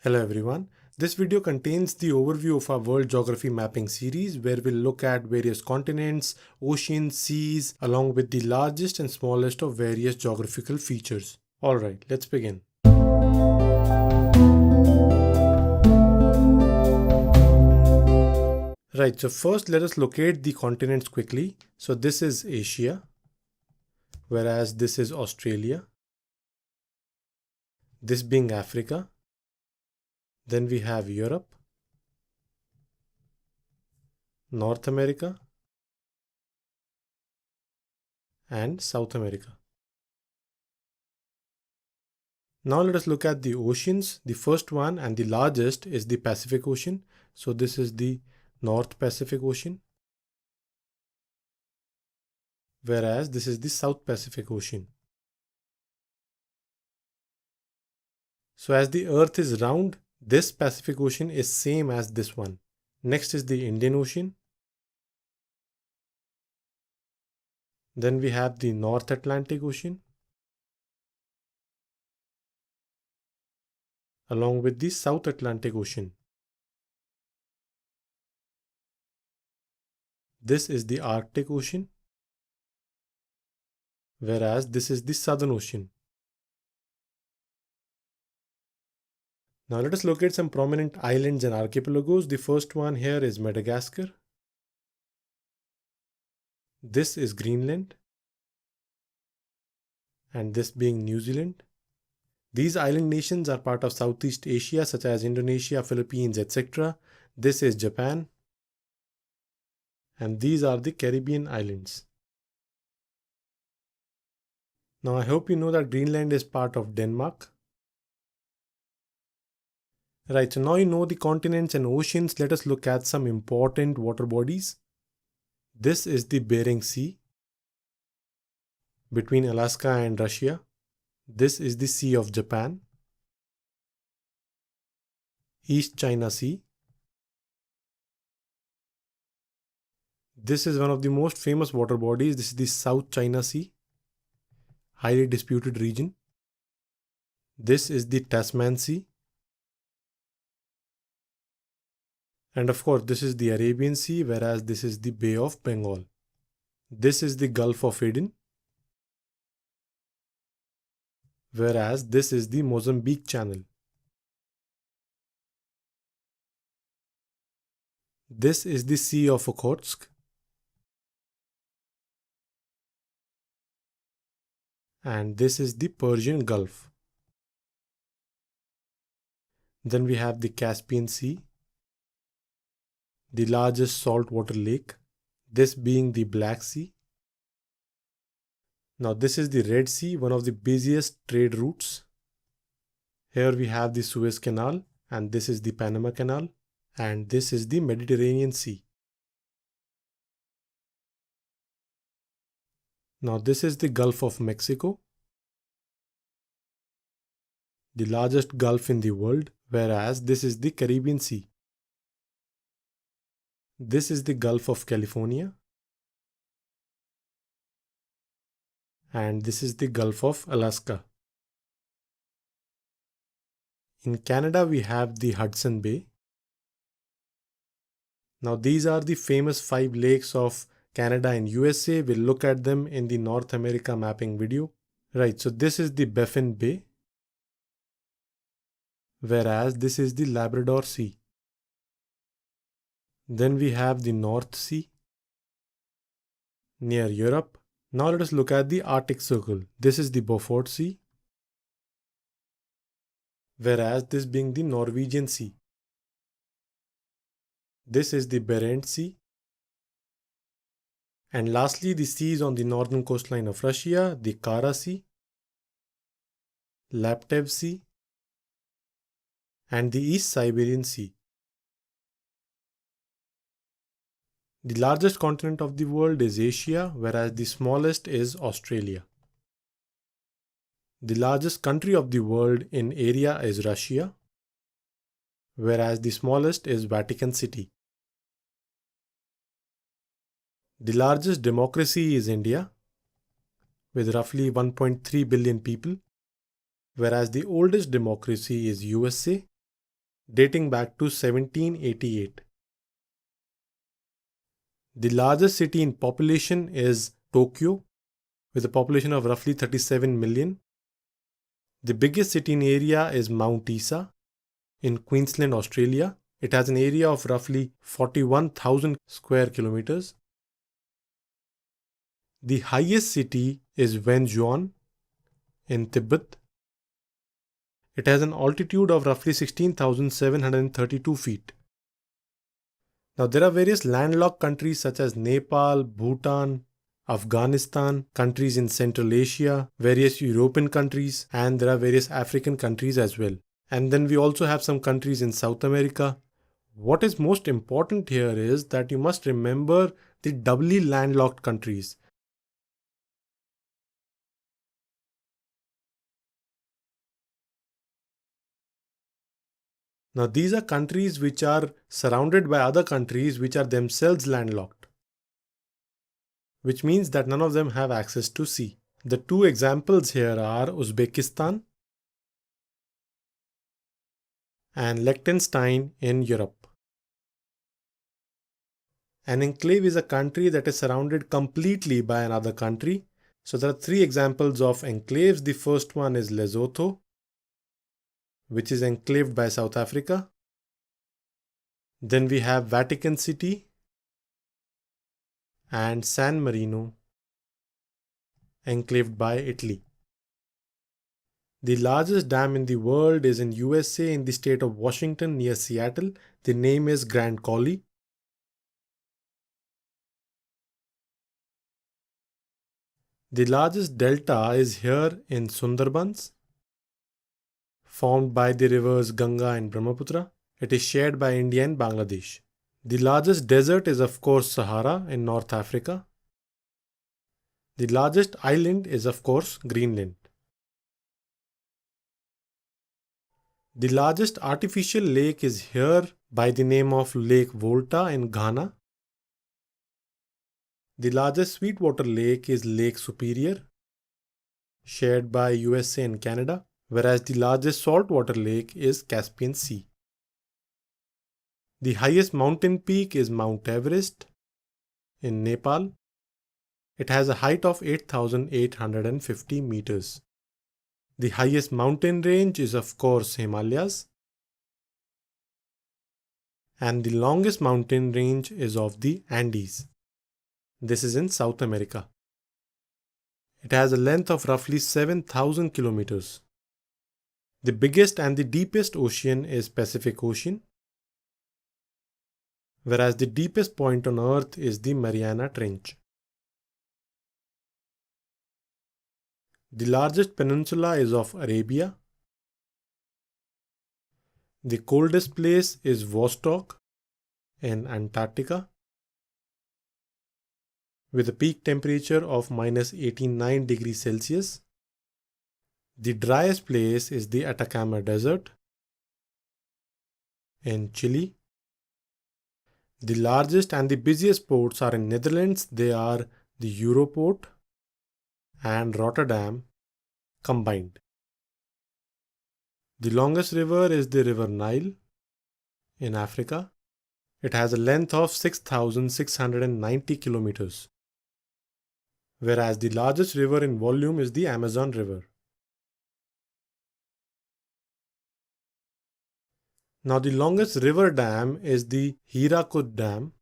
Hello everyone. This video contains the overview of our World Geography Mapping series where we'll look at various continents, oceans, seas, along with the largest and smallest of various geographical features. Alright, let's begin. Right, so first let us locate the continents quickly. So this is Asia, whereas this is Australia, this being Africa. Then we have Europe, North America, and South America. Now let us look at the oceans. The first one and the largest is the Pacific Ocean. So this is the North Pacific Ocean, whereas this is the South Pacific Ocean. So as the Earth is round, this Pacific Ocean is same as this one. Next is the Indian Ocean. Then we have the North Atlantic Ocean, along with the South Atlantic Ocean. This is the Arctic Ocean, whereas this is the Southern Ocean. Now let us look at some prominent islands and archipelagos. The first one here is Madagascar. This is Greenland, and this being New Zealand. These island nations are part of Southeast Asia such as Indonesia, Philippines, etc. This is Japan, and these are the Caribbean islands. Now I hope you know that Greenland is part of Denmark. Right, so now you know the continents and oceans. Let us look at some important water bodies. This is the Bering Sea between Alaska and Russia. This is the Sea of Japan, East China Sea. This is one of the most famous water bodies. This is the South China Sea, highly disputed region. This is the Tasman Sea. And of course, this is the Arabian Sea, whereas this is the Bay of Bengal. This is the Gulf of Aden, whereas this is the Mozambique Channel. This is the Sea of Okhotsk. And this is the Persian Gulf. Then we have the Caspian Sea, the largest saltwater lake, this being the Black Sea. Now this is the Red Sea, one of the busiest trade routes. Here we have the Suez Canal, and this is the Panama Canal, and this is the Mediterranean Sea. Now this is the Gulf of Mexico, the largest gulf in the world, whereas this is the Caribbean Sea. This is the Gulf of California, and this is the Gulf of Alaska. In Canada, we have the Hudson Bay. Now these are the famous 5 lakes of Canada and USA. We'll look at them in the North America mapping video. Right, so this is the Baffin Bay, whereas this is the Labrador Sea. Then we have the North Sea near Europe. Now let us look at the Arctic Circle. This is the Beaufort Sea, whereas this being the Norwegian Sea. This is the Barents Sea. And lastly, the seas on the northern coastline of Russia, the Kara Sea, Laptev Sea, and the East Siberian Sea. The largest continent of the world is Asia, whereas the smallest is Australia. The largest country of the world in area is Russia, whereas the smallest is Vatican City. The largest democracy is India, with roughly 1.3 billion people, whereas the oldest democracy is USA, dating back to 1788. The largest city in population is Tokyo, with a population of roughly 37 million. The biggest city in area is Mount Isa in Queensland, Australia. It has an area of roughly 41,000 square kilometers. The highest city is Wenzhou in Tibet. It has an altitude of roughly 16,732 feet. Now, there are various landlocked countries such as Nepal, Bhutan, Afghanistan, countries in Central Asia, various European countries, and there are various African countries as well. And then we also have some countries in South America. What is most important here is that you must remember the doubly landlocked countries. Now, these are countries which are surrounded by other countries which are themselves landlocked, which means that none of them have access to sea. The two examples here are Uzbekistan and Liechtenstein in Europe. An enclave is a country that is surrounded completely by another country. So there are three examples of enclaves. The first one is Lesotho, which is enclaved by South Africa. Then we have Vatican City and San Marino, enclaved by Italy. The largest dam in the world is in USA in the state of Washington near Seattle. The name is Grand Coulee. The largest delta is here in Sundarbans, formed by the rivers Ganga and Brahmaputra. It is shared by India and Bangladesh. The largest desert is of course Sahara in North Africa. The largest island is of course Greenland. The largest artificial lake is here by the name of Lake Volta in Ghana. The largest sweetwater lake is Lake Superior, shared by USA and Canada, whereas the largest saltwater lake is Caspian Sea. The highest mountain peak is Mount Everest in Nepal. It has a height of 8,850 meters. The highest mountain range is of course Himalayas. And the longest mountain range is of the Andes. This is in South America. It has a length of roughly 7,000 kilometers. The biggest and the deepest ocean is Pacific Ocean, whereas the deepest point on Earth is the Mariana Trench. The largest peninsula is of Arabia. The coldest place is Vostok in Antarctica, with a peak temperature of minus 89 degrees Celsius. The driest place is the Atacama Desert in Chile. The largest and the busiest ports are in Netherlands. They are the Europort and Rotterdam combined. The longest river is the River Nile in Africa. It has a length of 6,690 kilometers, whereas the largest river in volume is the Amazon River. Now, the longest river dam is the Hirakud Dam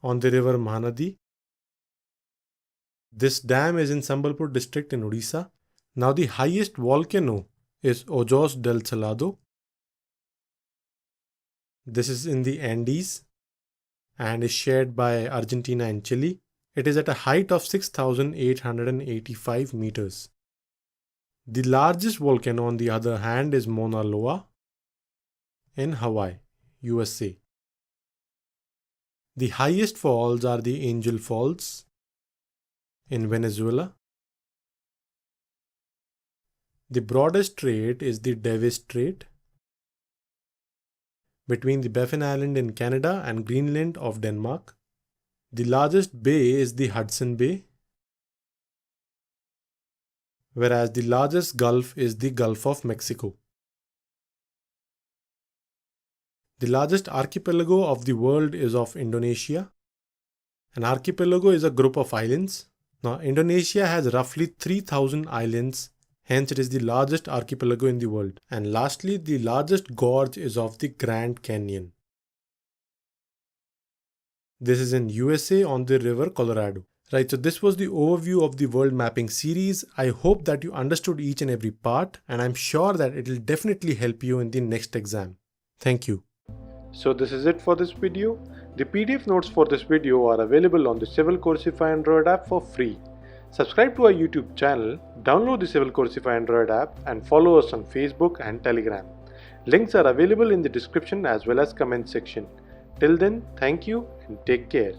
on the river Mahanadi. This dam is in Sambalpur district in Odisha. Now, the highest volcano is Ojos del Salado. This is in the Andes and is shared by Argentina and Chile. It is at a height of 6,885 meters. The largest volcano, on the other hand, is Mauna Loa in Hawaii, USA. The highest falls are the Angel Falls in Venezuela. The broadest strait is the Davis Strait between the Baffin Island in Canada and Greenland of Denmark. The largest bay is the Hudson Bay, whereas the largest gulf is the Gulf of Mexico. The largest archipelago of the world is of Indonesia. An archipelago is a group of islands. Now, Indonesia has roughly 3,000 islands, hence it is the largest archipelago in the world. And lastly, the largest gorge is of the Grand Canyon. This is in USA on the river Colorado. Right, so this was the overview of the world mapping series. I hope that you understood each and every part, and I'm sure that it will definitely help you in the next exam. Thank you. So this is it for this video. The PDF notes for this video are available on the Civil Coursify Android app for free. Subscribe to our YouTube channel, download the Civil Coursify Android app, and follow us on Facebook and Telegram. Links are available in the description as well as comment section. Till then, thank you and take care.